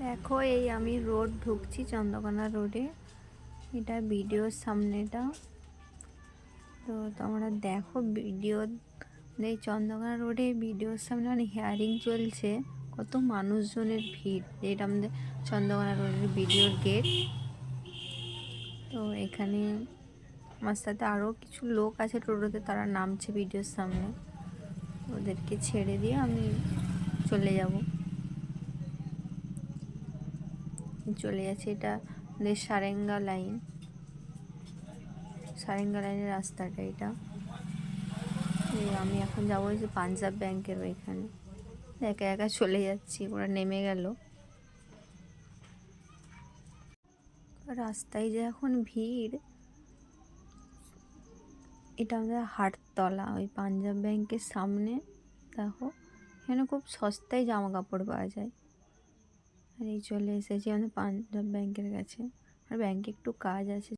দেখো এই আমি রোড ঢুকছি চন্দ্রকোনা রোডে। এটা ভিডিওর সামনেটা। তো তোমরা দেখো ভিডিও এই চন্দ্রকোনা রোডে ভিডিওর সামনে মানে হিয়ারিং চলছে, কত মানুষজনের ভিড়। যেটা আমাদের চন্দ্রকোনা রোডের ভিডিওর গেট। তো এখানে আমার সাথে আরও কিছু লোক আছে টোটোতে, তারা নামছে ভিডিওর সামনে। ওদেরকে ছেড়ে দিয়ে আমি চলে যাচ্ছি। এটা আমাদের সারেঙ্গা লাইনের রাস্তাটা এটা। আমি এখন যাবো যে পাঞ্জাব ব্যাংকের ওইখানে। একা একা চলে যাচ্ছি, ওরা নেমে গেল। রাস্তায় যে এখন ভিড়। এটা আমাদের হাটতলা, ওই পাঞ্জাব ব্যাংকের সামনে। দেখো এখানে খুব সস্তায় জামা কাপড় পাওয়া যায়। আর এই চলে এসেছি আমাদের পাঞ্জাব ব্যাংকের কাছে। আর ব্যাংকে একটু কাজ আছে।